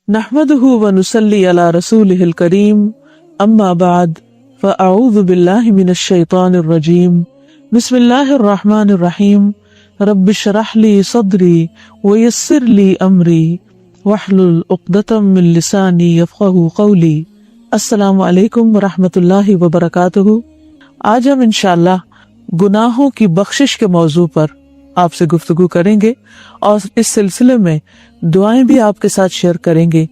نحمدہ ونصلی علی رسولہ الکریم اما بعد فاعوذ باللہ من الشیطان الرجیم بسم اللہ الرحمن الرحیم رب اشرح لی صدری ویسر لی امری واحلل عقدۃ من لسانی یفقہوا قولی۔ السلام علیکم ورحمۃ اللہ وبرکاتہ۔ آج ہم انشاءاللہ گناہوں کی بخشش کے موضوع پر آپ سے گفتگو کریں گے اور اس سلسلے میں دعائیں بھی آپ کے ساتھ شیئر کریں گے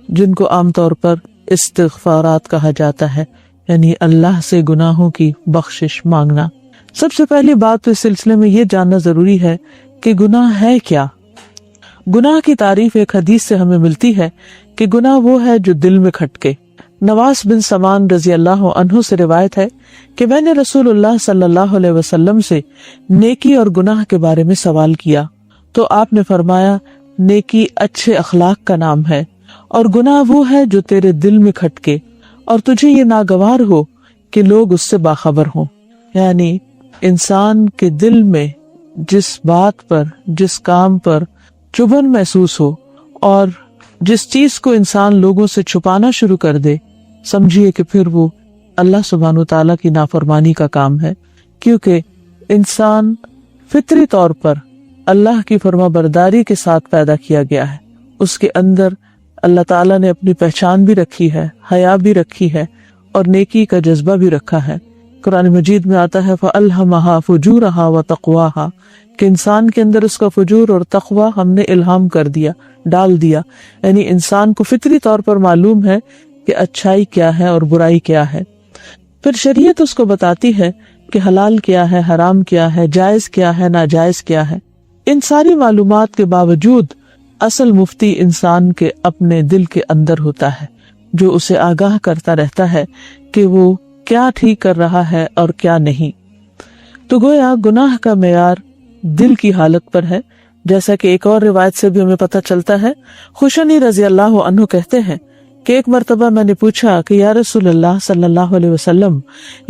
جن کو عام طور پر استغفارات کہا جاتا ہے، یعنی اللہ سے گناہوں کی بخشش مانگنا۔ سب سے پہلی بات تو اس سلسلے میں یہ جاننا ضروری ہے کہ گناہ ہے کیا۔ گناہ کی تعریف ایک حدیث سے ہمیں ملتی ہے کہ گناہ وہ ہے جو دل میں کھٹکے۔ نواس بن سمان رضی اللہ عنہ سے روایت ہے کہ میں نے رسول اللہ صلی اللہ علیہ وسلم سے نیکی اور گناہ کے بارے میں سوال کیا تو آپ نے فرمایا، نیکی اچھے اخلاق کا نام ہے اور گناہ وہ ہے جو تیرے دل میں کھٹکے اور تجھے یہ ناگوار ہو کہ لوگ اس سے باخبر ہوں۔ یعنی انسان کے دل میں جس بات پر، جس کام پر چبھن محسوس ہو اور جس چیز کو انسان لوگوں سے چھپانا شروع کر دے، سمجھیے کہ پھر وہ اللہ سبحانہ وتعالیٰ کی نافرمانی کا کام ہے، کیونکہ انسان فطری طور پر اللہ کی فرما برداری کے ساتھ پیدا کیا گیا ہے۔ اس کے اندر اللہ تعالیٰ نے اپنی پہچان بھی رکھی ہے، حیا بھی رکھی ہے اور نیکی کا جذبہ بھی رکھا ہے۔ قرآن مجید میں آتا ہے فَأَلْهَمَهَا فُجُورَهَا وَتَقْوَاهَا کہ انسان کے اندر اس کا فجور اور تقوی ہم نے الہام کر دیا، ڈال دیا۔ یعنی انسان کو فطری طور پر معلوم ہے کہ اچھائی کیا ہے اور برائی کیا ہے۔ پھر شریعت اس کو بتاتی ہے کہ حلال کیا ہے، حرام کیا ہے، جائز کیا ہے، ناجائز کیا ہے۔ ان ساری معلومات کے باوجود اصل مفتی انسان کے اپنے دل کے اندر ہوتا ہے، جو اسے آگاہ کرتا رہتا ہے کہ وہ کیا ٹھیک کر رہا ہے اور کیا نہیں۔ تو گویا گناہ کا معیار دل کی حالت پر ہے، جیسا کہ ایک اور روایت سے بھی ہمیں پتہ چلتا ہے۔ خوشنی رضی اللہ عنہ کہتے ہیں کہ ایک مرتبہ میں نے پوچھا کہ یا رسول اللہ صلی اللہ علیہ وسلم،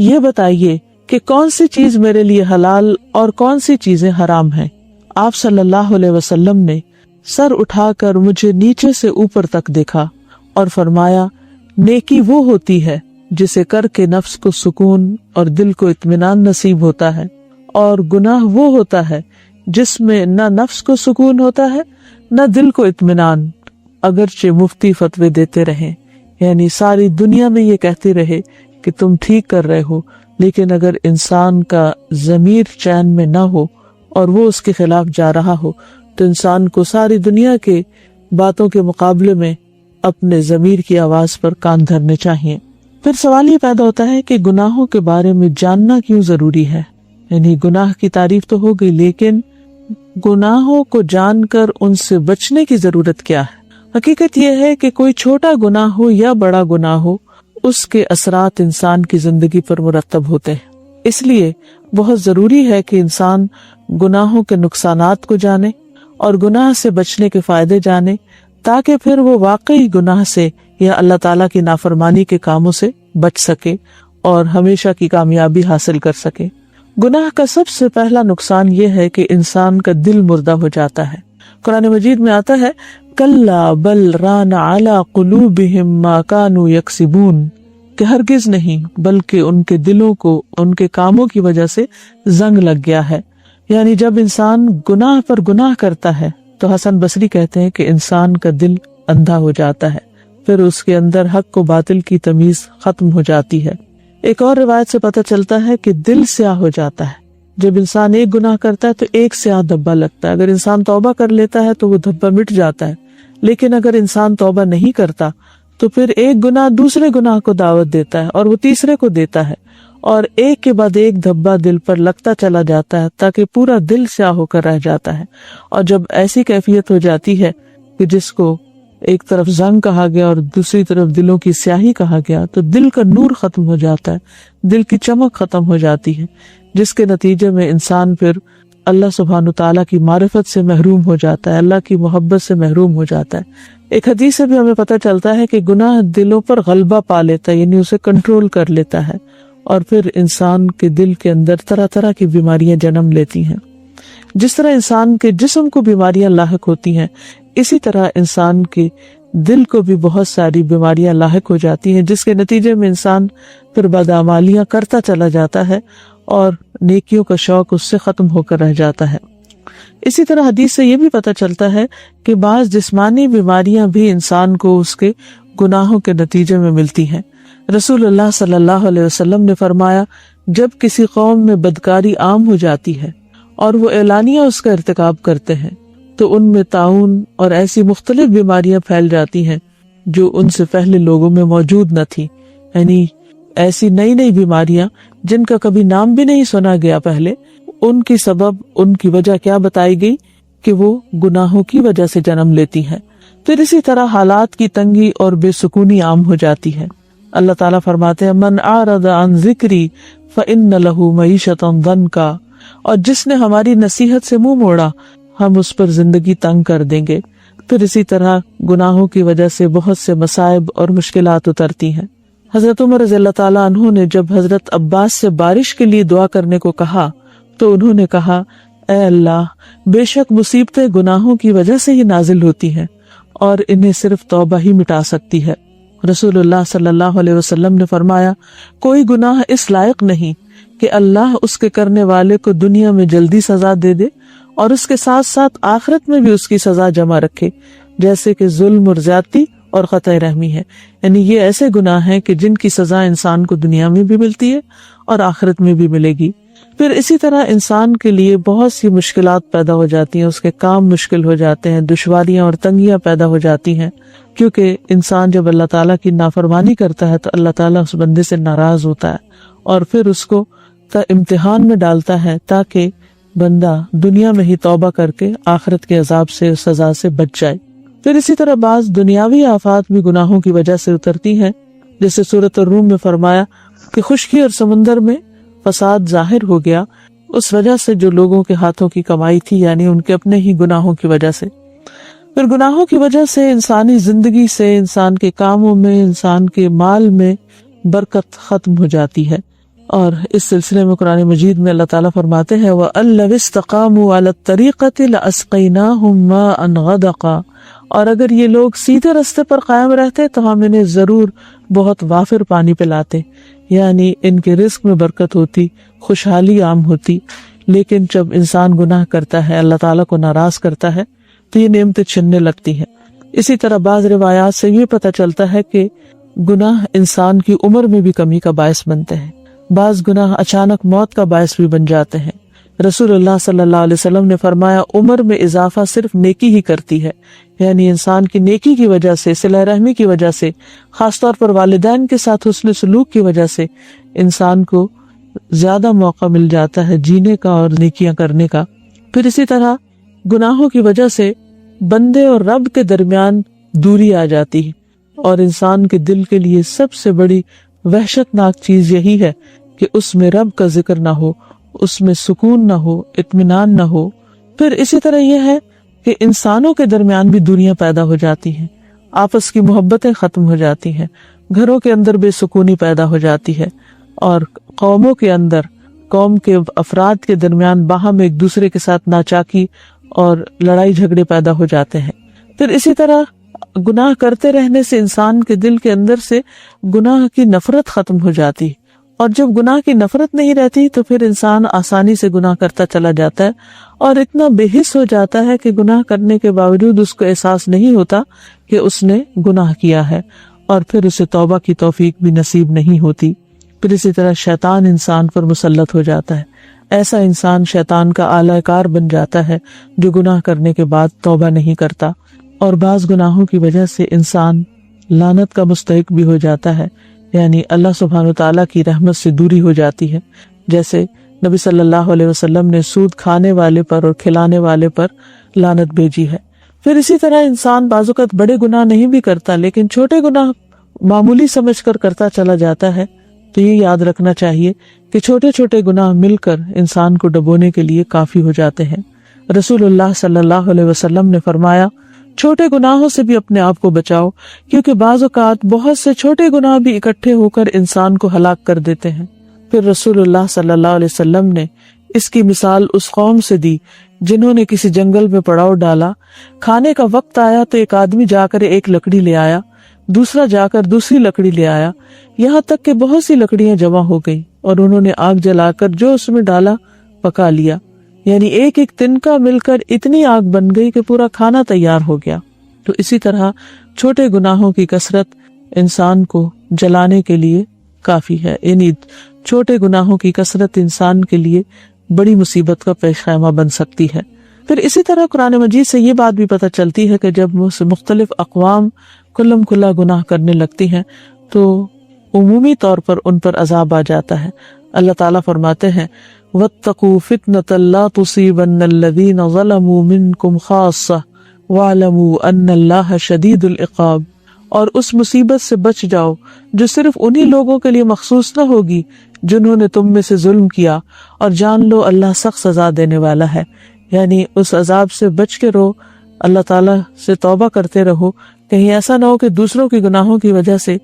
یہ بتائیے کہ کون سی چیز میرے لیے حلال اور کون سی چیزیں حرام ہیں۔ آپ صلی اللہ علیہ وسلم نے سر اٹھا کر مجھے نیچے سے اوپر تک دیکھا اور فرمایا، نیکی وہ ہوتی ہے جسے کر کے نفس کو سکون اور دل کو اطمینان نصیب ہوتا ہے، اور گناہ وہ ہوتا ہے جس میں نہ نفس کو سکون ہوتا ہے نہ دل کو اطمینان، اگرچہ مفتی فتوے دیتے رہیں، یعنی ساری دنیا میں یہ کہتے رہے کہ تم ٹھیک کر رہے ہو، لیکن اگر انسان کا ضمیر چین میں نہ ہو اور وہ اس کے خلاف جا رہا ہو تو انسان کو ساری دنیا کے باتوں کے مقابلے میں اپنے ضمیر کی آواز پر کان دھرنے چاہیے۔ پھر سوال یہ پیدا ہوتا ہے کہ گناہوں کے بارے میں جاننا کیوں ضروری ہے؟ یعنی گناہ کی تعریف تو ہو گئی، لیکن گناہوں کو جان کر ان سے بچنے کی ضرورت کیا ہے؟ حقیقت یہ ہے کہ کوئی چھوٹا گناہ ہو یا بڑا گناہ ہو، اس کے اثرات انسان کی زندگی پر مرتب ہوتے ہیں۔ اس لیے بہت ضروری ہے کہ انسان گناہوں کے نقصانات کو جانے اور گناہ سے بچنے کے فائدے جانے، تاکہ پھر وہ واقعی گناہ سے یا اللہ تعالیٰ کی نافرمانی کے کاموں سے بچ سکے اور ہمیشہ کی کامیابی حاصل کر سکے۔ گناہ کا سب سے پہلا نقصان یہ ہے کہ انسان کا دل مردہ ہو جاتا ہے۔ قرآن مجید میں آتا ہے کَلَّا بَلْ رَانَ عَلَىٰ قُلُوبِهِمْ مَا كَانُوا يَكْسِبُونَ کہ ہرگز نہیں، بلکہ ان کے دلوں کو ان کے کاموں کی وجہ سے زنگ لگ گیا ہے۔ یعنی جب انسان گناہ پر گناہ کرتا ہے تو حسن بصری کہتے ہیں کہ انسان کا دل اندھا ہو جاتا ہے، پھر اس کے اندر حق و باطل کی تمیز ختم ہو جاتی ہے۔ ایک اور روایت سے پتہ چلتا ہے کہ دل سیاہ ہو جاتا ہے۔ جب انسان ایک گناہ کرتا ہے تو ایک سیاہ دھبا لگتا ہے، اگر انسان توبہ کر لیتا ہے تو وہ دھبا مٹ جاتا ہے، لیکن اگر انسان توبہ نہیں کرتا تو پھر ایک گناہ دوسرے گناہ کو دعوت دیتا ہے اور وہ تیسرے کو دیتا ہے، اور ایک کے بعد ایک دھبا دل پر لگتا چلا جاتا ہے تاکہ پورا دل سیاہ ہو کر رہ جاتا ہے۔ اور جب ایسی کیفیت ہو جاتی ہے کہ جس کو ایک طرف زنگ کہا گیا اور دوسری طرف دلوں کی سیاہی کہا گیا، تو دل کا نور ختم ہو جاتا ہے، دل کی چمک ختم ہو جاتی ہے، جس کے نتیجے میں انسان پھر اللہ سبحانہ تعالیٰ کی معرفت سے محروم ہو جاتا ہے، اللہ کی محبت سے محروم ہو جاتا ہے۔ ایک حدیث سے بھی ہمیں پتہ چلتا ہے کہ گناہ دلوں پر غلبہ پا لیتا ہے، یعنی اسے کنٹرول کر لیتا ہے، اور پھر انسان کے دل کے اندر طرح طرح کی بیماریاں جنم لیتی ہیں۔ جس طرح انسان کے جسم کو بیماریاں لاحق ہوتی ہیں، اسی طرح انسان کے دل کو بھی بہت ساری بیماریاں لاحق ہو جاتی ہیں، جس کے نتیجے میں انسان پھر بدعمالیاں کرتا چلا جاتا ہے اور نیکیوں کا شوق اس سے ختم ہو کر رہ جاتا ہے۔ اسی طرح حدیث سے یہ بھی پتہ چلتا ہے کہ بعض جسمانی بیماریاں بھی انسان کو اس کے گناہوں کے نتیجے میں ملتی ہیں۔ رسول اللہ صلی اللہ علیہ وسلم نے فرمایا، جب کسی قوم میں بدکاری عام ہو جاتی ہے اور وہ اعلانیہ اس کا ارتکاب کرتے ہیں تو ان میں طاعون اور ایسی مختلف بیماریاں پھیل جاتی ہیں جو ان سے پہلے لوگوں میں موجود نہ تھی، یعنی ایسی نئی نئی بیماریاں جن کا کبھی نام بھی نہیں سنا گیا پہلے، ان کی سبب، ان کی وجہ کیا بتائی گئی کہ وہ گناہوں کی وجہ سے جنم لیتی ہیں۔ پھر اسی طرح حالات کی تنگی اور بے سکونی عام ہو جاتی ہے۔ اللہ تعالیٰ فرماتے ہیں، من اعرض عن ذکری فإن له معیشۃ ضنکا، اور جس نے ہماری نصیحت سے منہ موڑا ہم اس پر زندگی تنگ کر دیں گے۔ پھر اسی طرح گناہوں کی وجہ سے بہت سے مصائب اور مشکلات اترتی ہیں۔ حضرت عمر رضی اللہ تعالیٰ عنہ نے جب حضرت عباس سے بارش کے لیے دعا کرنے کو کہا تو انہوں نے کہا، اے اللہ، بے شک مصیبتیں گناہوں کی وجہ سے ہی نازل ہوتی ہیں اور انہیں صرف توبہ ہی مٹا سکتی ہے۔ رسول اللہ صلی اللہ علیہ وسلم نے فرمایا، کوئی گناہ اس لائق نہیں کہ اللہ اس کے کرنے والے کو دنیا میں جلدی سزا دے دے اور اس کے ساتھ ساتھ آخرت میں بھی اس کی سزا جمع رکھے، جیسے کہ ظلم اور زیادتی اور قطع رحمی ہے۔ یعنی یہ ایسے گناہ ہیں کہ جن کی سزا انسان کو دنیا میں بھی ملتی ہے اور آخرت میں بھی ملے گی۔ پھر اسی طرح انسان کے لیے بہت سی مشکلات پیدا ہو جاتی ہیں، اس کے کام مشکل ہو جاتے ہیں، دشواریاں اور تنگیاں پیدا ہو جاتی ہیں، کیونکہ انسان جب اللہ تعالیٰ کی نافرمانی کرتا ہے تو اللہ تعالیٰ اس بندے سے ناراض ہوتا ہے اور پھر اس کو امتحان میں ڈالتا ہے تاکہ بندہ دنیا میں ہی توبہ کر کے آخرت کے عذاب سے، سزا سے بچ جائے۔ پھر اسی طرح بعض دنیاوی آفات بھی گناہوں کی وجہ سے اترتی ہیں، جیسے سورۃ الروم میں فرمایا کہ خشکی اور سمندر میں فساد ظاہر ہو گیا اس وجہ سے جو لوگوں کے ہاتھوں کی کمائی تھی، یعنی ان کے اپنے ہی گناہوں کی وجہ سے۔ پھر گناہوں کی وجہ سے انسانی زندگی سے، انسان کے کاموں میں، انسان کے مال میں برکت ختم ہو جاتی ہے۔ اور اس سلسلے میں قرآن مجید میں اللہ تعالیٰ فرماتے ہیں، وَأَن لَوِ اسْتَقَامُوا عَلَى الطَّرِيقَةِ لَأَسْقَيْنَاهُمْ مَاءً غَدَقًا، اور اگر یہ لوگ سیدھے رستے پر قائم رہتے تو ہم انہیں ضرور بہت وافر پانی پلاتے، یعنی ان کے رزق میں برکت ہوتی، خوشحالی عام ہوتی۔ لیکن جب انسان گناہ کرتا ہے، اللہ تعالیٰ کو ناراض کرتا ہے تو یہ نعمتیں چھننے لگتی ہیں۔ اسی طرح بعض روایات سے یہ پتہ چلتا ہے کہ گناہ انسان کی عمر میں بھی کمی کا باعث بنتے ہیں، بعض گناہ اچانک موت کا باعث بھی بن جاتے ہیں۔ رسول اللہ صلی اللہ علیہ وسلم نے فرمایا، عمر میں اضافہ صرف نیکی ہی کرتی ہے، یعنی انسان کی نیکی کی وجہ سے، صلہ رحمی کی وجہ سے، خاص طور پر والدین کے ساتھ حسن سلوک کی وجہ سے انسان کو زیادہ موقع مل جاتا ہے جینے کا اور نیکیاں کرنے کا۔ پھر اسی طرح گناہوں کی وجہ سے بندے اور رب کے درمیان دوری آ جاتی ہے، اور انسان کے دل کے لیے سب سے بڑی وحشت ناک چیز یہی ہے کہ اس میں رب کا ذکر نہ ہو، اس میں سکون نہ ہو، اطمینان نہ ہو۔ پھر اسی طرح یہ ہے کہ انسانوں کے درمیان بھی دوریاں پیدا ہو جاتی ہیں، آپس کی محبتیں ختم ہو جاتی ہیں، گھروں کے اندر بے سکونی پیدا ہو جاتی ہے، اور قوموں کے اندر، قوم کے افراد کے درمیان باہم ایک دوسرے کے ساتھ ناچاکی اور لڑائی جھگڑے پیدا ہو جاتے ہیں۔ پھر اسی طرح گناہ کرتے رہنے سے انسان کے دل کے اندر سے گناہ کی نفرت ختم ہو جاتی، اور جب گناہ کی نفرت نہیں رہتی تو پھر انسان آسانی سے گناہ کرتا چلا جاتا ہے اور اتنا بے حس ہو جاتا ہے کہ گناہ کرنے کے باوجود اس کو احساس نہیں ہوتا کہ اس نے گناہ کیا ہے، اور پھر اسے توبہ کی توفیق بھی نصیب نہیں ہوتی۔ پھر اسی طرح شیطان انسان پر مسلط ہو جاتا ہے، ایسا انسان شیطان کا اعلی کار بن جاتا ہے جو گناہ کرنے کے بعد توبہ نہیں کرتا، اور بعض گناہوں کی وجہ سے انسان لعنت کا مستحق بھی ہو جاتا ہے، یعنی اللہ سبحانہ وتعالیٰ کی رحمت سے دوری ہو جاتی ہے، جیسے نبی صلی اللہ علیہ وسلم نے سود کھانے والے پر اور کھلانے والے پر لعنت بھیجی ہے۔ پھر اسی طرح انسان بعض اوقات بڑے گناہ نہیں بھی کرتا لیکن چھوٹے گناہ معمولی سمجھ کر کرتا چلا جاتا ہے، تو یہ یاد رکھنا چاہیے کہ چھوٹے چھوٹے گناہ مل کر انسان کو ڈبونے کے لیے کافی ہو جاتے ہیں۔ رسول اللہ صلی اللہ علیہ وسلم نے فرمایا، چھوٹے گناہوں سے بھی اپنے آپ کو بچاؤ، کیونکہ بعض اوقات بہت سے چھوٹے گناہ بھی اکٹھے ہو کر انسان کو ہلاک کر دیتے ہیں۔ پھر رسول اللہ صلی اللہ علیہ وسلم نے اس کی مثال اس قوم سے دی جنہوں نے کسی جنگل میں پڑاؤ ڈالا، کھانے کا وقت آیا تو ایک آدمی جا کر ایک لکڑی لے آیا، دوسرا جا کر دوسری لکڑی لے آیا، یہاں تک کہ بہت سی لکڑیاں جمع ہو گئیں اور انہوں نے آگ جلا کر جو اس میں ڈالا پکا لیا، یعنی ایک ایک تنکا مل کر اتنی آگ بن گئی کہ پورا کھانا تیار ہو گیا۔ تو اسی طرح چھوٹے گناہوں کی کثرت انسان کو جلانے کے لیے کافی ہے، یعنی چھوٹے گناہوں کی کثرت انسان کے لیے بڑی مصیبت کا پیش خیمہ بن سکتی ہے۔ پھر اسی طرح قرآن مجید سے یہ بات بھی پتہ چلتی ہے کہ جب مختلف اقوام کلم کلا گناہ کرنے لگتی ہیں تو عمومی طور پر ان پر عذاب آ جاتا ہے۔ اللہ تعالیٰ فرماتے ہیں وَاتَّقُوا فِتْنَةً لَا تُصِيبَنَّ الَّذِينَ ظَلَمُوا مِنْكُمْ خَاصَّةً وَاعْلَمُوا أَنَّ اللَّهَ شَدِيدُ الْعِقَابِ، اور اس مصیبت سے بچ جاؤ جو صرف انہی لوگوں کے لیے مخصوص نہ ہوگی جنہوں نے تم میں سے ظلم کیا، اور جان لو اللہ سخت سزا دینے والا ہے۔ یعنی اس عذاب سے بچ کے رہو، اللہ تعالیٰ سے توبہ کرتے رہو، کہیں ایسا نہ ہو کہ دوسروں کے گناہوں کی وجہ سے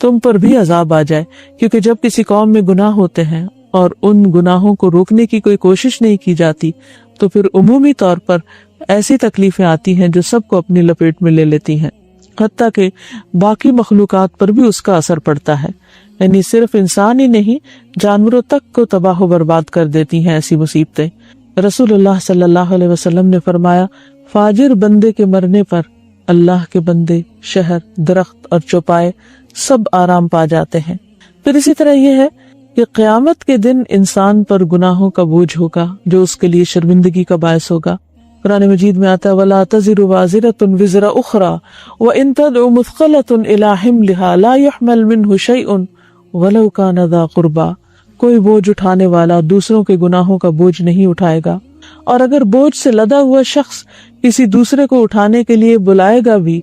تم پر بھی عذاب آ جائے، کیونکہ جب کسی قوم میں گناہ ہوتے ہیں اور ان گناہوں کو روکنے کی کوئی کوشش نہیں کی جاتی تو پھر عمومی طور پر ایسی تکلیفیں آتی ہیں جو سب کو اپنی لپیٹ میں لے لیتی ہیں، حتیٰ کہ باقی مخلوقات پر بھی اس کا اثر پڑتا ہے۔ یعنی صرف انسان ہی نہیں، جانوروں تک کو تباہ و برباد کر دیتی ہیں ایسی مصیبتیں۔ رسول اللہ صلی اللہ علیہ وسلم نے فرمایا فاجر بندے کے مرنے پر اللہ کے بندے، شہر، درخت اور چوپائے سب آرام پا جاتے ہیں۔ پھر اسی طرح یہ ہے کہ قیامت کے دن انسان پر گناہوں کا بوجھ ہوگا جو اس کے لیے شرمندگی کا باعث ہوگا۔ قرآن مجید میں آتا ہے وَلَا تَزِرُ وَازِرَةٌ وِزْرَ أُخْرَى وَإِن تَدْعُ مُثْقَلَةٌ إِلَىٰ حِمْلِهَا لَا يُحْمَلْ مِنْهُ شَيْءٌ وَلَوْ كَانَ ذَا قُرْبَىٰ، کوئی بوجھ اٹھانے والا دوسروں کے گناہوں کا بوجھ نہیں اٹھائے گا، اور اگر بوجھ سے لدا ہوا شخص کسی دوسرے کو اٹھانے کے لیے بلائے گا بھی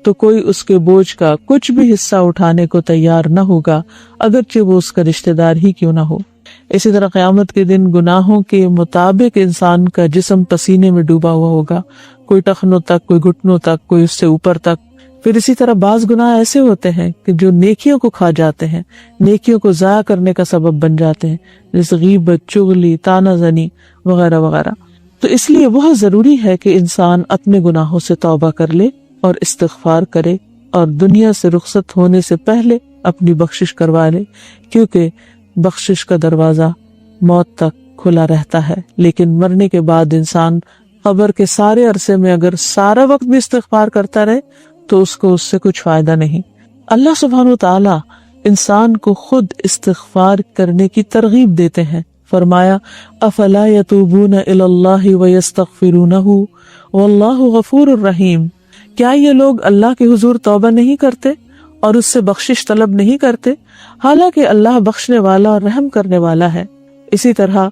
تو کوئی اس کے بوجھ کا کچھ بھی حصہ اٹھانے کو تیار نہ ہوگا، اگرچہ وہ اس کا رشتہ دار ہی کیوں نہ ہو۔ اسی طرح قیامت کے دن گناہوں کے مطابق انسان کا جسم پسینے میں ڈوبا ہوا ہوگا، کوئی ٹخنوں تک، کوئی گھٹنوں تک، کوئی اس سے اوپر تک۔ پھر اسی طرح بعض گناہ ایسے ہوتے ہیں کہ جو نیکیوں کو کھا جاتے ہیں، نیکیوں کو ضائع کرنے کا سبب بن جاتے ہیں، جیسے غیبت، چغلی، طعنہ زنی وغیرہ وغیرہ۔ تو اس لیے بہت ضروری ہے کہ انسان اپنے گناہوں سے توبہ کر لے اور استغفار کرے، اور دنیا سے رخصت ہونے سے پہلے اپنی بخشش کروا لے، کیونکہ بخشش کا دروازہ موت تک کھلا رہتا ہے، لیکن مرنے کے بعد انسان قبر کے سارے عرصے میں اگر سارا وقت بھی استغفار کرتا رہے تو اس کو اس سے کچھ فائدہ نہیں۔ اللہ سبحانہ وتعالی انسان کو خود استغفار کرنے کی ترغیب دیتے ہیں، فرمایا افلا یتوبون الی اللہ ویستغفرونہ واللہ غفور الرحیم، کیا یہ لوگ اللہ کے حضور توبہ نہیں کرتے اور اس سے بخشش طلب نہیں کرتے، حالانکہ اللہ بخشنے والا اور رحم کرنے والا ہے۔ اسی طرح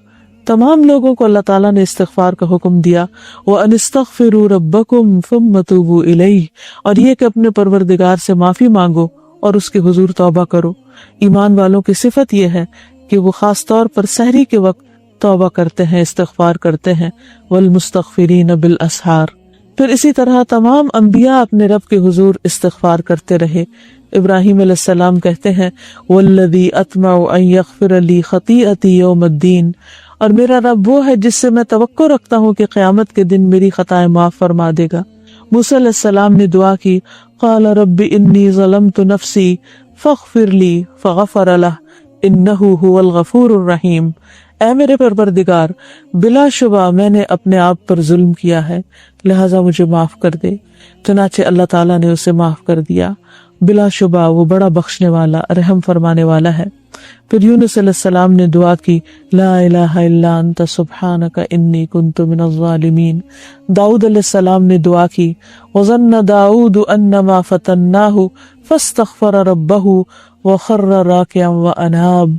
تمام لوگوں کو اللہ تعالیٰ نے استغفار کا حکم دیا، وَأَنِ اسْتَغْفِرُوا رَبَّكُمْ ثُمَّ تُوبُوا إِلَيْهِ، اور یہ کہ اپنے پروردگار سے معافی مانگو اور اس کے حضور توبہ کرو۔ ایمان والوں کی صفت یہ ہے کہ وہ خاص طور پر سحری کے وقت توبہ کرتے ہیں، استغفار کرتے ہیں، وَالْمُسْتَغْفِرِينَ بِالْأَسْحَارِ۔ پھر اسی طرح تمام انبیاء اپنے رب کے حضور استغفار کرتے رہے۔ ابراہیم علیہ السلام کہتے ہیں وَالَّذِي أَطْمَعُ أَن يَغْفِرَ لِي خَطِيئَتِي يَوْمَ الدِّينِ، اور میرا رب وہ ہے جس سے میں توقع رکھتا ہوں کہ قیامت کے دن میری خطائیں معاف فرما دے گا۔ موسیٰ علیہ السلام نے دعا کی قال رب انی ظلمت نفسی فاغفر لی فغفر لہ انہ هو الغفور الرحیم، اے میرے پروردگار بلا شبہ میں نے اپنے آپ پر ظلم کیا ہے، لہذا مجھے معاف کر دے۔ چنانچہ اللہ تعالیٰ نے اسے معاف کر دیا، بلا شبہ وہ بڑا بخشنے والا، رحم فرمانے والا ہے۔ پھر یونس علیہ السلام نے دعا کی لا الہ الا انت سبحانک انی کنت من الظالمین۔ داؤد علیہ السلام نے دعا کی وظن داؤد انما فتناہ فاستغفر ربہ وخر راکعا واناب۔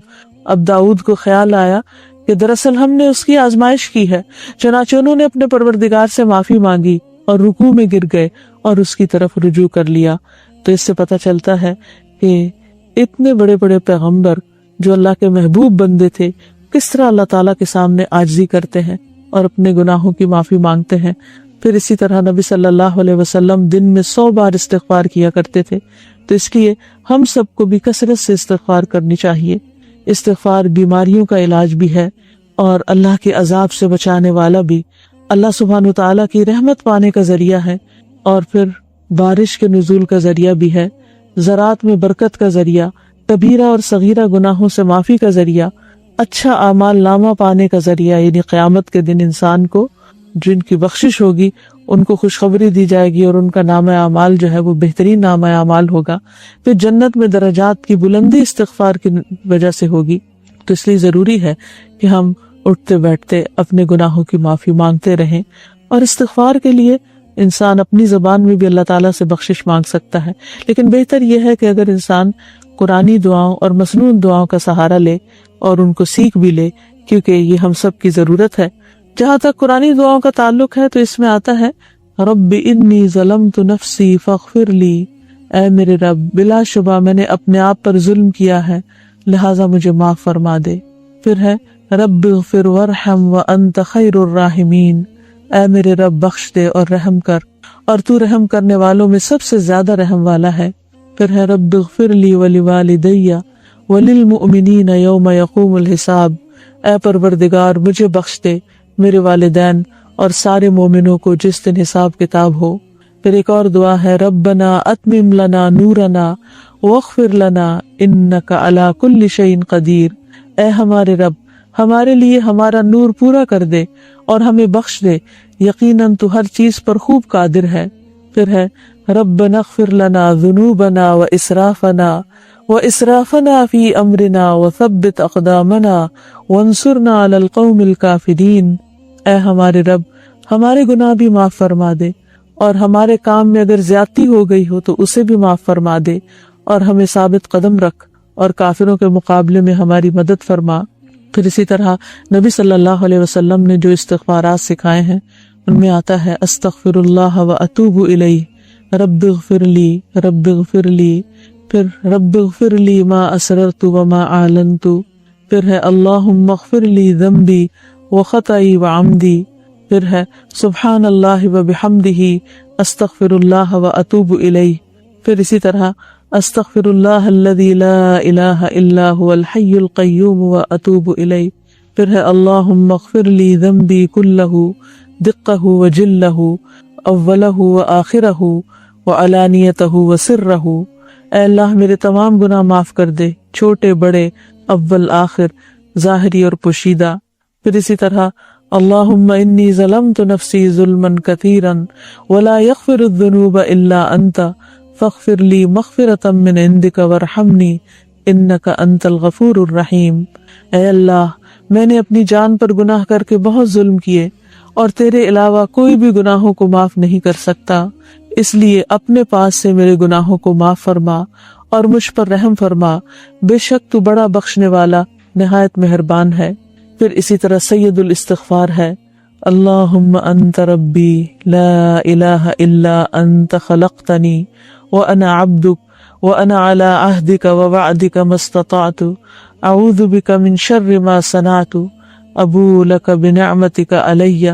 اب داؤد کو خیال آیا کہ دراصل ہم نے اس کی آزمائش کی ہے، چنانچہ انہوں نے اپنے پروردگار سے معافی مانگی اور رکوع میں گر گئے اور اس کی طرف رجوع کر لیا۔ تو اس سے پتہ چلتا ہے کہ اتنے بڑے بڑے پیغمبر جو اللہ کے محبوب بندے تھے کس طرح اللہ تعالیٰ کے سامنے عاجزی کرتے ہیں اور اپنے گناہوں کی معافی مانگتے ہیں۔ پھر اسی طرح نبی صلی اللہ علیہ وسلم دن میں 100 بار استغفار کیا کرتے تھے، تو اس لیے ہم سب کو بھی کثرت سے استغفار کرنی چاہیے۔ استغفار بیماریوں کا علاج بھی ہے اور اللہ کے عذاب سے بچانے والا بھی اللہ سبحانہ وتعالیٰ کی رحمت پانے کا ذریعہ ہے، اور پھر بارش کے نزول کا ذریعہ بھی ہے، زراعت میں برکت کا ذریعہ، کبیرہ اور صغیرہ گناہوں سے معافی کا ذریعہ، اچھا اعمال نامہ پانے کا ذریعہ، یعنی قیامت کے دن انسان کو جن کی بخشش ہوگی ان کو خوشخبری دی جائے گی اور ان کا نامہ اعمال جو ہے وہ بہترین نامہ اعمال ہوگا، پھر جنت میں درجات کی بلندی استغفار کی وجہ سے ہوگی۔ تو اس لیے ضروری ہے کہ ہم اٹھتے بیٹھتے اپنے گناہوں کی معافی مانگتے رہیں، اور استغفار کے لیے انسان اپنی زبان میں بھی اللہ تعالیٰ سے بخشش مانگ سکتا ہے، لیکن بہتر یہ ہے کہ اگر انسان قرآنی دعاؤں اور مسنون دعاؤں کا سہارا لے اور ان کو سیکھ بھی لے، کیونکہ یہ ہم سب کی ضرورت ہے۔ جہاں تک قرآنی دعاؤں کا تعلق ہے تو اس میں آتا ہے رب انی ظلمت نفسی فاغفر لی، اے میرے رب بلا شبہ میں نے اپنے آپ پر ظلم کیا ہے لہٰذا مجھے معاف فرما دے۔ پھر ہے رب اغفر وارحم وانت خیر الراحمین، اے میرے رب بخش دے اور رحم کر، اور تو رحم کرنے والوں میں سب سے زیادہ رحم والا ہے۔ پھر ہے رب اغفر لی ولوالدی وللمؤمنین یوم یقوم الحساب، اے پروردگار مجھے بخش دے، میرے والدین اور سارے مومنوں کو جس دن حساب کتاب ہو۔ پھر ایک اور دعا ہے ربنا اتمم لنا نورنا واغفر لنا انک علی کل شیء قدیر، اے ہمارے رب ہمارے لیے ہمارا نور پورا کر دے اور ہمیں بخش دے، یقیناً تو ہر چیز پر خوب قادر ہے۔ پھر ہے ربنا اغفر لنا ذنوبنا واسرافنا فی امرنا وثبت اقدامنا وانصرنا علی القوم الکافرین، اے ہمارے رب ہمارے گناہ بھی معاف فرما دے، اور ہمارے کام میں اگر زیادتی ہو گئی ہو تو اسے بھی معاف فرما دے، اور ہمیں ثابت قدم رکھ اور کافروں کے مقابلے میں ہماری مدد فرما۔ پھر اسی طرح نبی صلی اللہ علیہ وسلم نے جو استغفارات سکھائے ہیں ان میں آتا ہے استغفر اللہ واتوب الیہ، رب اغفر لی رب اغفر لی، پھر رب اغفر لی ما اسررت وما اعلنت، پھر ہے اللہم اغفر لی ذنبی وخطئی وعمدی، پھر ہے سبحان اللہ وبحمدہ استغفر اللہ واتوب الیہ، پھر اسی طرح استغفر اللہ الذی لا الہ الا هو الحی القیوم واتوب الیہ، پھر ہے اللہم اغفر لی ذنبی کلہ دقہ وجلہ اولہ وآخرہ وعلانیتہ وسرہ، اے اللہ میرے تمام گناہ معاف کر دے، چھوٹے بڑے، اول آخر، ظاہری اور پوشیدہ۔ پھر اسی طرح اللہم انی ظلمت نفسی ظلما کثیرا ولا یغفر الذنوب الا انت فاغفر لی مغفرۃ من عندک وارحمنی انک انت الغفور الرحیم، اے اللہ میں نے اپنی جان پر گناہ کر کے بہت ظلم کیے، اور تیرے علاوہ کوئی بھی گناہوں کو معاف نہیں کر سکتا، اس لیے اپنے پاس سے میرے گناہوں کو معاف فرما اور مجھ پر رحم فرما، بے شک تو بڑا بخشنے والا نہایت مہربان ہے۔ پھر اسی طرح سید الاستغفار ہے اللہم انت ربی لا الہ الا انت خلقتنی وانا عبدک وانا علی عہدک ووعدک ما استطعت اعوذ بک من شر ما صنعت ابوء لک بنعمتک علی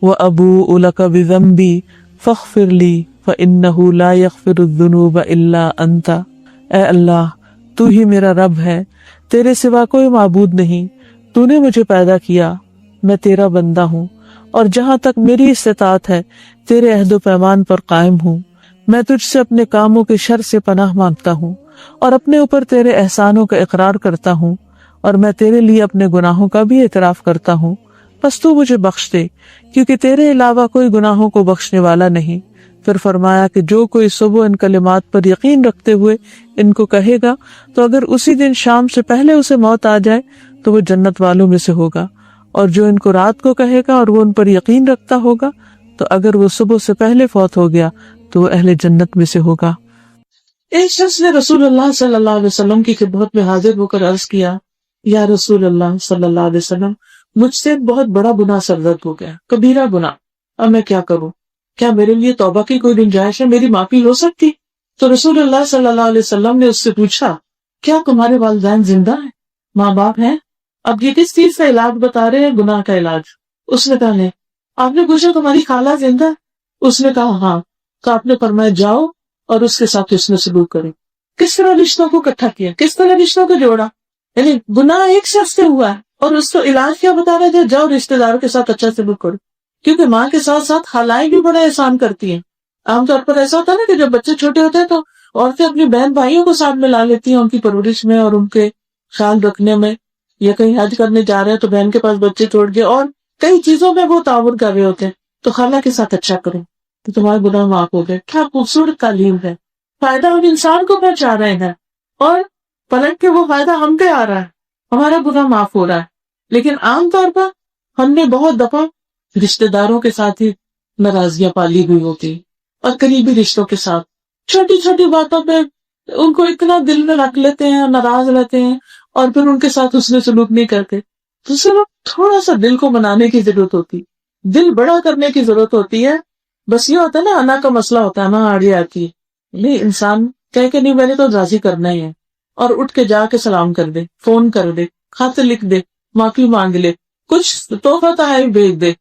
وابوء لک بذنبی فاغفر لی فانہ لا یغفر الذنوب الا انت، اے اللہ تو ہی میرا رب ہے، تیرے سوا کوئی معبود نہیں، تو نے مجھے پیدا کیا، میں تیرا بندہ ہوں، اور جہاں تک میری استطاعت ہے تیرے عہد و پیمان پر قائم ہوں، میں تجھ سے اپنے کاموں کے شر سے پناہ مانگتا ہوں اور اپنے اوپر تیرے احسانوں کا اقرار کرتا ہوں، اور میں تیرے لیے اپنے گناہوں کا بھی اعتراف کرتا ہوں، بس تو مجھے بخش دے کیونکہ تیرے علاوہ کوئی گناہوں کو بخشنے والا نہیں۔ پھر فرمایا کہ جو کوئی صبح ان کلمات پر یقین رکھتے ہوئے ان کو کہے گا تو اگر اسی دن شام سے پہلے اسے موت آ جائے تو وہ جنت والوں میں سے ہوگا، اور جو ان کو رات کو کہے گا اور وہ ان پر یقین رکھتا ہوگا تو اگر وہ صبح سے پہلے فوت ہو گیا تو وہ اہل جنت میں سے ہوگا۔ ایک شخص نے رسول اللہ صلی اللہ علیہ وسلم کی خدمت میں حاضر ہو کر عرض کیا، یا رسول اللہ صلی اللہ علیہ وسلم، مجھ سے ایک بہت بڑا گناہ سرزد ہو گیا، کبیرہ گناہ، اب میں کیا کروں؟ کیا میرے لیے توبہ کی کوئی گنجائش ہے؟ میری معافی ہو سکتی؟ تو رسول اللہ صلی اللہ علیہ وسلم نے اس سے پوچھا، کیا تمہارے والدین زندہ ہیں، ماں باپ ہیں؟ اب یہ کس چیز کا علاج بتا رہے ہیں؟ گناہ کا علاج۔ اس نے کہا نہیں۔ آپ نے پوچھا تمہاری خالہ زندہ ہے؟ اس نے کہا ہاں۔ تو آپ نے فرمایا جاؤ اور اس کے ساتھ حسن سلوک کریں۔ کس طرح رشتوں کو اکٹھا کیا، کس طرح رشتوں کو جوڑا، یعنی گناہ ایک شخص سے ہوا ہے اور اس کو علاج کیا بتا رہے تھے؟ جاؤ رشتہ داروں کے ساتھ اچھا سلوک کرو، کیونکہ ماں کے ساتھ ساتھ خالائیں بھی بڑا احسان کرتی ہیں. عام طور پر ایسا ہوتا ہے نا کہ جب بچے چھوٹے ہوتے ہیں تو عورتیں اپنی بہن بھائیوں کو ساتھ میں لا لیتی ہیں ان کی پرورش میں اور ان کے خیال رکھنے میں. یا کہیں حج کرنے جا رہے ہیں تو بہن کے پاس بچے چھوڑ کے اور کئی چیزوں میں وہ تعاون کر رہے ہوتے ہیں. تو خالہ کے ساتھ اچھا کرو تو تمہارے گناہ معاف ہو گئے. کیا خوبصورت تعلیم ہے. فائدہ ہم انسان کو پہنچا رہے ہیں اور پلٹ کے وہ فائدہ ہم پہ آ رہا ہے، ہمارا گناہ معاف ہو رہا ہے. لیکن عام طور پر ہم نے بہت دفعہ رشتہ داروں کے ساتھ ہی ناراضیاں پالی ہوئی ہوتی اور قریبی رشتوں کے ساتھ چھوٹی چھوٹی باتوں پہ ان کو اتنا دل میں رکھ لیتے ہیں، ناراض رہتے ہیں اور پھر ان کے ساتھ حسن سلوک نہیں کرتے. تو صرف تھوڑا سا دل کو منانے کی ضرورت ہوتی، دل بڑا کرنے کی ضرورت ہوتی ہے. بس یہ ہوتا ہے نا، انا کا مسئلہ ہوتا ہے نا آڑی آتی ہے. نہیں، انسان کہہ کہ نہیں میں نے تو راضی کرنا ہی ہے اور اٹھ کے جا کے سلام کر دے، فون کر دے، خط لکھ دے، معافی مانگ لے، کچھ تحفہ تحائف بھیج دے،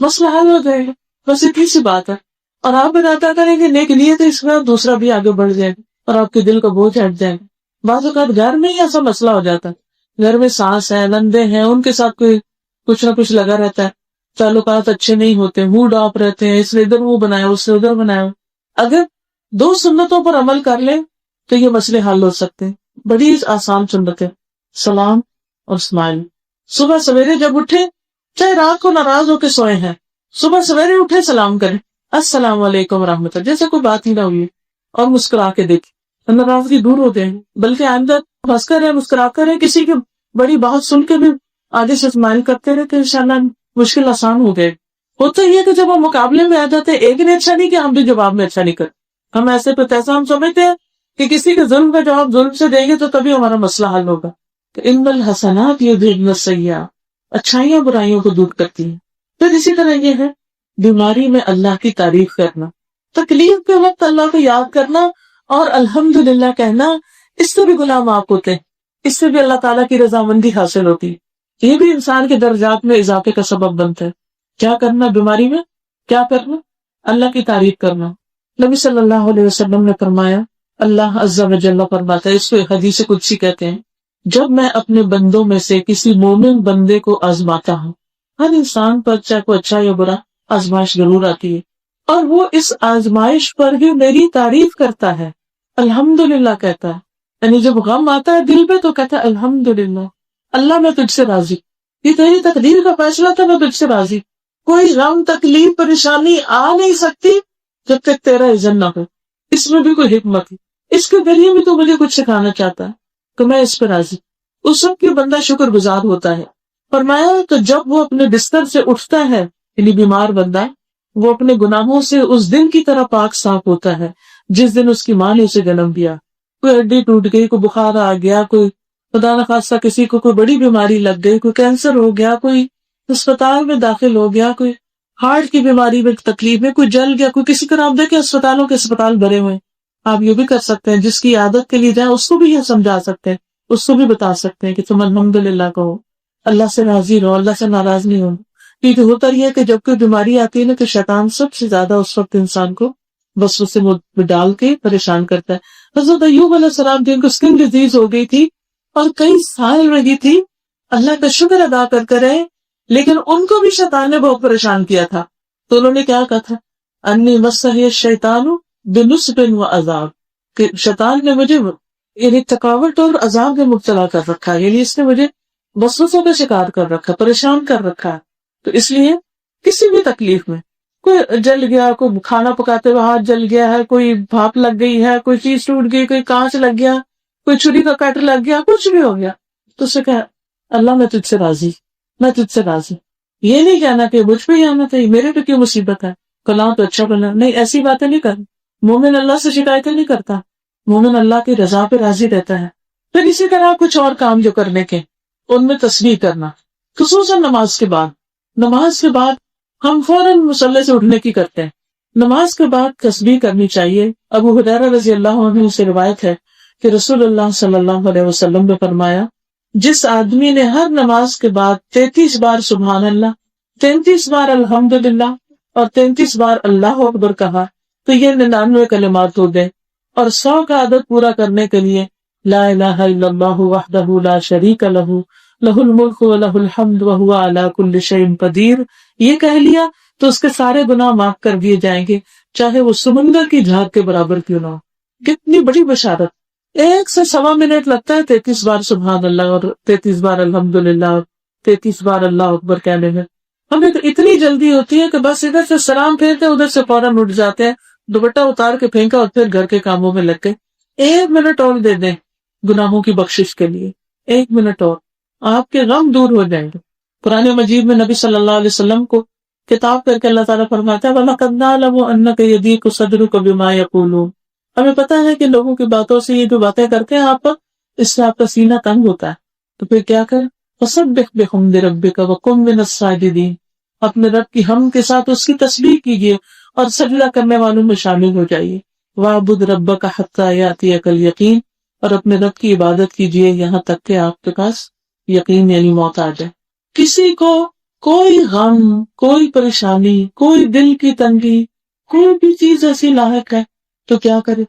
مسئلہ حل ہو جائے گا. بس اتنی سی بات ہے. اور آپ ارادہ کریں گے نیک نیت ہے اس میں، دوسرا بھی آگے بڑھ جائے گا اور آپ کے دل کا بوجھ ہٹ جائے گا. بعض اوقات گھر میں ہی ایسا مسئلہ ہو جاتا ہے، گھر میں ساس ہے، نندے ہیں، ان کے ساتھ کوئی کچھ نہ کچھ لگا رہتا ہے، تعلقات اچھے نہیں ہوتے، موڈ آف رہتے ہیں، اس نے ادھر وہ بنایا اس نے ادھر بنایا. اگر 2 سنتوں پر عمل کر لیں تو یہ مسئلے حل ہو سکتے ہیں. بڑی آسان سنت ہے، سلام اور اسمائل. صبح سویرے جب اٹھے، چاہے رات کو ناراض ہو کے سوئے ہیں، صبح سویرے اٹھے سلام کریں، السلام علیکم ورحمۃ اللہ، جیسے کوئی بات ہی نہ ہوئی، اور مسکرا کے دیکھیں، ناراضگی دور ہو جائے گی. بلکہ آئندہ ہنس کر ہے، مسکرا کر ہے، کسی کی بڑی بات سن کے بھی آگے سے اسمائل کرتے رہے تو انشاءاللہ مشکل آسان ہو گئے. ہوتا یہ کہ جب ہم مقابلے میں آ جاتے ہیں، ایک نے اچھا نہیں کیا ہم بھی جواب میں اچھا نہیں کرتے. ہم ایسے پہ ایسا ہم سمجھتے ہیں کہ کسی کے ظلم کا جواب ظلم سے دیں گے تو تبھی ہمارا مسئلہ حل ہوگا. تو ان الحسنات یذہبن السیئات، اچھائیاں برائیوں کو دور کرتی ہیں. پھر اسی طرح یہ ہے بیماری میں اللہ کی تعریف کرنا، تکلیف کے وقت اللہ کو یاد کرنا اور الحمدللہ کہنا، اس سے بھی گناہ معاف ہوتے ہیں، اس سے بھی اللہ تعالیٰ کی رضامندی حاصل ہوتی ہے. یہ بھی انسان کے درجات میں اضافے کا سبب بنتا ہے. کیا کرنا بیماری میں؟ کیا کرنا؟ اللہ کی تعریف کرنا. نبی صلی اللہ علیہ وسلم نے فرمایا، اللہ عز و جل فرماتا ہے، اس کو حدیث قدسی کہتے ہیں، جب میں اپنے بندوں میں سے کسی مومن بندے کو آزماتا ہوں، ہر انسان پر چاہے کوئی اچھا یا برا آزمائش ضرور آتی ہے، اور وہ اس آزمائش پر بھی میری تعریف کرتا ہے، الحمدللہ کہتا ہے. یعنی جب غم آتا ہے دل پہ تو کہتا ہے الحمدللہ، اللہ میں تجھ سے راضی، یہ تیری تقدیر کا فیصلہ تھا، میں تجھ سے راضی. کوئی غم تکلیف پریشانی آ نہیں سکتی جب تک تیرا اذن نہ ہو. اس میں بھی کوئی حکمت ہے، اس کے ذریعے بھی تو مجھے کچھ سکھانا چاہتا ہے تو میں اس پہ راضی. اس وقت کی بندہ شکر گزار ہوتا ہے. فرمایا تو جب وہ اپنے بستر سے اٹھتا ہے، یعنی بیمار بندہ، وہ اپنے گناہوں سے اس دن کی طرح پاک صاف ہوتا ہے جس دن اس کی ماں نے اسے جنم دیا. کوئی ہڈی ٹوٹ گئی، کوئی بخار آ گیا، کوئی خدا نخواستہ کسی کو کوئی بڑی بیماری لگ گئی، کوئی کینسر ہو گیا، کوئی اسپتال میں داخل ہو گیا، کوئی ہارٹ کی بیماری میں تکلیف میں، کوئی جل گیا، کوئی کسی طرح. آپ دیکھیں اسپتال بھرے ہوئے. آپ یہ بھی کر سکتے ہیں، جس کی عادت کے لیے جائیں اس کو بھی یہ سمجھا سکتے ہیں، اس کو بھی بتا سکتے ہیں کہ تم الحمدللہ کہو، اللہ سے راضی رہو، اللہ سے ناراض نہیں ہو. کیونکہ ہوتا یہ ہے کہ جب کوئی بیماری آتی ہے نا تو شیطان سب سے زیادہ اس وقت انسان کو بس اسے ڈال کے پریشان کرتا ہے. حضرت ایوب علیہ السلام جن کو اسکن ڈیزیز ہو گئی تھی اور کئی سال رہی تھی، اللہ کا شکر ادا کر کر رہے، لیکن ان کو بھی شیطان نے بہت پریشان کیا تھا. تو انہوں نے کیا کہا تھا، انی مسنی الشیطان بنصب وعذاب، کہ شیطان نے مجھے یعنی تھکاوٹ اور عذاب میں مبتلا کر رکھا ہے، یعنی اس نے مجھے وسوسوں کا شکار کر رکھا، پریشان کر رکھا ہے. تو اس لیے کسی بھی تکلیف میں، کوئی جل گیا، کوئی کھانا پکاتے ہوئے ہاتھ جل گیا ہے، کوئی بھاپ لگ گئی ہے، کوئی چیز ٹوٹ گئی، کوئی کانچ لگ گیا، کوئی چھری کا کٹ لگ گیا، کچھ بھی ہو گیا، تو اسے کہا اللہ میں تجھ سے راضی، میں تجھ سے راضی. یہ نہیں کہنا کہ مجھ پہ ہی آنا تھا، میرے پہ کیوں مصیبت ہے، کلاں تو اچھا بنا. نہیں، ایسی باتیں نہیں کر. مومن اللہ سے شکایتیں نہیں کرتا، مومن اللہ کی رضا پہ راضی رہتا ہے. پھر اسی طرح کچھ اور کام جو کرنے کے، ان میں تسبیح کرنا، خصوصاً نماز کے بعد. نماز کے بعد ہم فوراً مصلی سے اٹھنے کی کرتے ہیں، نماز کے بعد تسبیح کرنی چاہیے. ابو ہریرہ رضی اللہ عنہ سے روایت ہے کہ رسول اللہ صلی اللہ علیہ وسلم نے فرمایا، جس آدمی نے ہر نماز کے بعد 33 بار سبحان اللہ، 33 بار الحمدللہ اور 33 بار اللہ اکبر کہا تو یہ 99 کلمات ہو گئے. اور 100 کا عدد پورا کرنے کے لیے لا الہ الا اللہ وحدہ لا شریک لہ لہ الملک ولہ الحمد وہو علی کل شیء قدیر، یہ کہہ لیا تو اس کے سارے گناہ معاف کر دیے جائیں گے، چاہے وہ سمندر کی جھاگ کے برابر کیوں نہ ہو۔ کتنی بڑی بشارت! 1 سے 1.25 منٹ لگتا ہے 33 بار سبحان اللہ اور 33 بار الحمدللہ اور 33 بار اللہ اکبر کہنے میں۔ ہمیں تو اتنی جلدی ہوتی ہے کہ بس ادھر سے سلام پھیرتے ادھر سے فوراً اٹھ جاتے ہیں، دوپٹہ اتار کے پھینکا اور پھر گھر کے کاموں میں لگ گئے۔ 1 منٹ اور دے دیں گناہوں کی بخشش کے لیے، 1 منٹ اور، آپ کے غم دور ہو جائیں گے۔ قرآن مجید میں نبی صلی اللہ علیہ وسلم کو خطاب کر کے اللہ تعالیٰ فرماتا ہے وَلَقَدْ نَعْلَمُ أَنَّكَ يَضِيقُ صَدْرُكَ بِمَا يَقُولُونَ، ہمیں پتہ ہے کہ لوگوں کی باتوں سے، یہ جو باتیں کرتے ہیں آپ پر، اس سے آپ کا سینہ تنگ ہوتا ہے، تو پھر کیا کریں؟ فَسَبِّحْ بِحَمْدِ رَبِّكَ وَكُن مِّنَ السَّاجِدِينَ، اپنے رب کی حمد کے ساتھ اس کی تسبیح کیجیے اور سجدہ کرنے والوں میں شامل ہو جائیے۔ وَاعْبُدْ رَبَّكَ حَتَّىٰ يَأْتِيَكَ الْيَقِينُ، اور اپنے رب کی عبادت کیجیے یہاں تک کہ آپ کے پاس یقین یعنی موت آ جائے۔ کسی کو کوئی غم، کوئی پریشانی، کوئی دل کی تنگی، کوئی بھی چیز ایسی لاحق ہے تو کیا کرے؟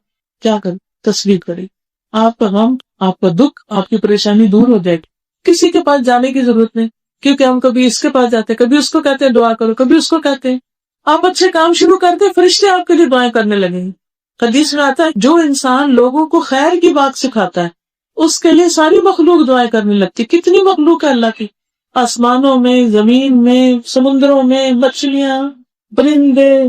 تسبیح کرے۔ آپ کا غم، آپ کا دکھ، آپ کی پریشانی دور ہو جائے گی۔ کسی کے پاس جانے کی ضرورت نہیں، کیونکہ ہم کبھی اس کے پاس جاتے ہیں، کبھی اس کو کہتے ہیں دعا کرو، کبھی اس کو کہتے ہیں۔ آپ اچھے کام شروع کرتے ہیں، فرشتے آپ کے لیے دعائیں کرنے لگیں گے۔ حدیث میں آتا ہے جو انسان لوگوں کو خیر کی بات سکھاتا ہے اس کے لیے ساری مخلوق دعائیں کرنے لگتی۔ کتنی مخلوق ہے اللہ کی، آسمانوں میں، زمین میں، سمندروں میں، مچھلیاں، پرندے،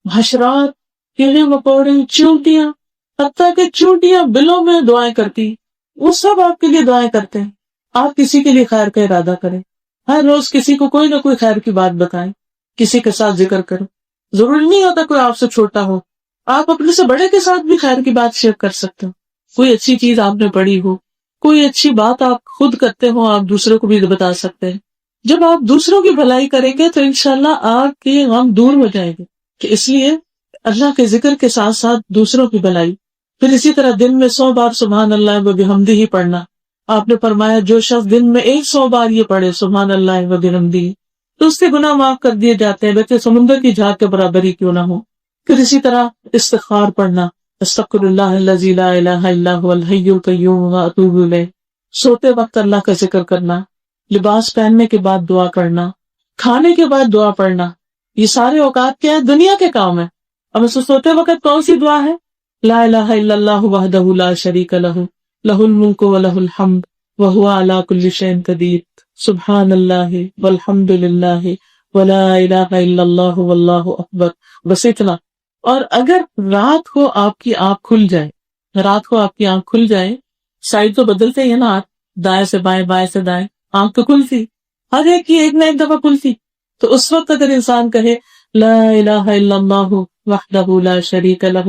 حشرات، کیڑے مکوڑے، چیونٹیاں، حتیٰ کہ چیونٹیاں بلوں میں دعائیں کرتی، وہ سب آپ کے لیے دعائیں کرتے ہیں۔ آپ کسی کے لیے خیر کا ارادہ کریں، ہر روز کسی کو کوئی نہ کوئی خیر کی بات بتائیں، کسی کے ساتھ ذکر کریں۔ ضروری نہیں ہوتا کوئی آپ سے چھوٹا ہو، آپ اپنے سے بڑے کے ساتھ بھی خیر کی بات شیئر کر سکتے ہو۔ کوئی اچھی چیز آپ نے پڑھی ہو، کوئی اچھی بات آپ خود کرتے ہو، آپ دوسروں کو بھی بتا سکتے ہیں۔ جب آپ دوسروں کی بھلائی کریں گے تو انشاءاللہ آپ کے غم دور ہو جائیں گے، کہ اس لیے اللہ کے ذکر کے ساتھ ساتھ دوسروں کی بھلائی۔ پھر اسی طرح دن میں 100 بار سبحان اللہ و بحمدہ پڑھنا۔ آپ نے فرمایا جو شخص دن میں 100 بار یہ پڑھے سبحان اللہ و بحمدہ تو اس کے گناہ معاف کر دیے جاتے ہیں، بلکہ سمندر کی جھاگ کے برابر ہی کیوں نہ ہو۔ پھر اسی طرح استغفار پڑھنا، استغفر اللہ الذی لا الہ الا هو الحی القیوم واتوب الیہ۔ سوتے وقت اللہ کا ذکر کرنا، لباس پہننے کے بعد دعا کرنا، کھانے کے بعد دعا پڑھنا، یہ سارے اوقات کیا ہے؟ دنیا کے کام ہے۔ اب اس سوتے وقت کون سی دعا ہے؟ لا الہ الا اللہ وحدہ لا شریک لہ، لہ الملک ولہ الحمد وہو علی کل شیء قدیر، سبحان اللہ والحمد للہ ولا الہ الا اللہ واللہ اکبر، بس اتنا۔ اور اگر رات کو آپ کی آنکھ کھل جائے، سائڈ تو بدلتے ہیں نا، ہاتھ دائیں سے بائیں، بائیں سے دائیں، آنکھ تو کھلتی، ہر ایک کی ایک نہ ایک دفعہ کھلتی، تو اس وقت اگر انسان کہے لا الہ الا اللہ وحدہ لا شریک لہ،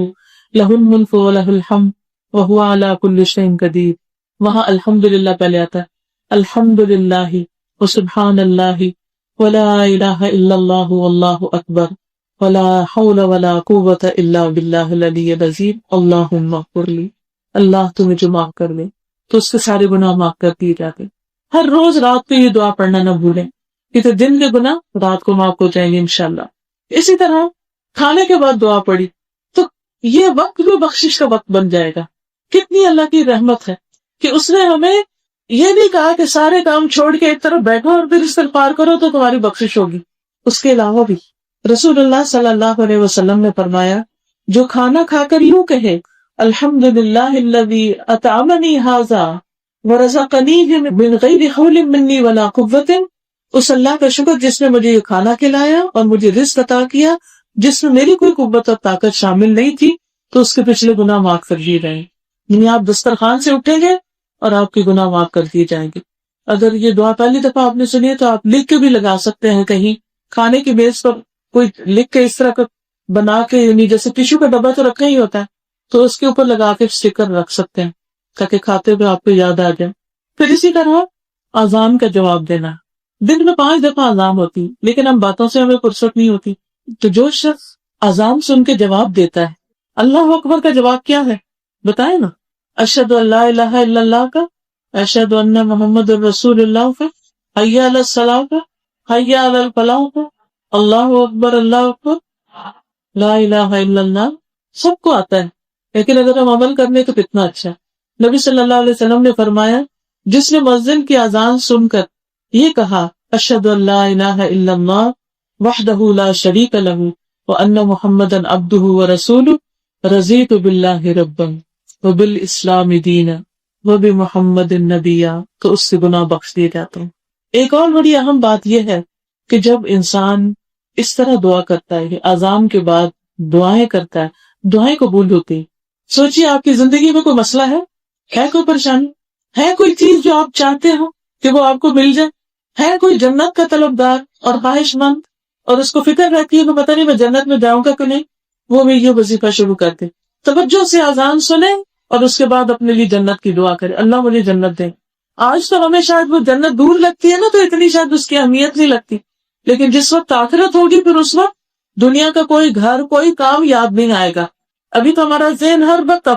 لہ الملک ولہ الحمد وہو علی کل شیء قدیر، وہاں الحمدللہ پہلے آتا ہے، الحمدللہ وسبحان اللہ ولا الہ الا اللہ واللہ اکبر ولا حول ولا قوت الا باللہ العلی العظیم، اللہم اغفر لی، اللہ تو مجھے معاف کر دے، تو اس کے سارے گناہ معاف کر دیے جاتے۔ ہر روز رات کو یہ دعا پڑھنا نہ بھولیں، کہ دن کے گناہ رات کو معاف ہو جائیں گے انشاءاللہ۔ اسی طرح کھانے کے بعد دعا پڑھی تو یہ وقت بھی بخشش کا وقت بن جائے گا۔ کتنی اللہ کی رحمت ہے کہ اس نے ہمیں یہ نہیں کہا کہ سارے کام چھوڑ کے ایک طرف بیٹھو اور پھر استغفار کرو تو تمہاری بخشش ہوگی۔ اس کے علاوہ بھی رسول اللہ صلی اللہ علیہ وسلم نے فرمایا جو کھانا کھا کر یوں کہے الحمدللہ الذی اطعمنی ھذا ورزقنیہ من غیر حول منی ولا قوۃ، اس اللہ کا شکر جس نے مجھے یہ کھانا کھلایا اور مجھے رزق عطا کیا جس میں میری کوئی قوت اور طاقت شامل نہیں تھی، تو اس کے پچھلے گناہ معاف کر دیے جائیں۔ یعنی آپ دسترخوان سے اٹھیں گے اور آپ کے گناہ معاف کر دیے جائیں گے۔ اگر یہ دعا پہلی دفعہ آپ نے سنی ہے تو آپ لکھ کے بھی لگا سکتے ہیں، کہیں کھانے کی میز پر کوئی لکھ کے اس طرح کا بنا کے، یعنی جیسے ٹیشو کا ڈبہ تو رکھا ہی ہوتا ہے تو اس کے اوپر لگا کے اسٹیکر رکھ سکتے ہیں تاکہ کھاتے ہوئے آپ کو یاد آ جائے۔ پھر اسی طرح اذان کا جواب دینا، دن میں 5 دفعہ اذان ہوتی لیکن ہم باتوں سے ہمیں فرصت نہیں ہوتی، تو جو شخص اذان سن کے جواب دیتا ہے، اللہ اکبر کا جواب کیا ہے بتائیں نا، اشہد ان لا الہ الا اللہ کا، اشہد ان محمد الرسول اللہ کا، حی علی الصلاۃ کا، حی علی الفلاح کا، اللہ اکبر اللہ اکبر، لا الہ الا اللہ، سب کو آتا ہے، لیکن اگر ہم عمل کرنے تو کتنا اچھا ہے۔ نبی صلی اللہ علیہ وسلم نے فرمایا جس نے مؤذن کی اذان سن کر یہ کہا اشہد ان لا الہ الا اللہ وحدہ لا شریک لہ وان محمدا عبدہ ورسولہ رضیت باللہ ربا وبالاسلام دینا وبمحمد نبیا، تو اس سے گناہ بخش دیے جاتے ہیں۔ ایک اور بڑی اہم بات یہ ہے کہ جب انسان اس طرح دعا کرتا ہے، اذان کے بعد دعائیں کرتا ہے، دعائیں قبول ہوتی ہیں۔ سوچیے آپ کی زندگی میں کوئی مسئلہ ہے کوئی پریشانی ہے، کوئی چیز جو آپ چاہتے ہو کہ وہ آپ کو مل جائے، ہے کوئی جنت کا طلبگار اور خواہش مند اور اس کو فکر رہتی ہے کہ پتہ نہیں میں جنت میں جاؤں گا کہ نہیں، وہ بھی یہ وظیفہ شروع کرتے توجہ سے اذان سنے اور اس کے بعد اپنے لیے جنت کی دعا کرے، اللہ مجھے جنت دے۔ آج تو ہمیں شاید وہ جنت دور لگتی ہے نا، تو اتنی شاید اس کی اہمیت نہیں لگتی، لیکن جس وقت آخرت ہوگی پھر اس وقت دنیا کا کوئی گھر کوئی کام یاد نہیں آئے گا۔ ابھی تو ہمارا ذہن ہر وقت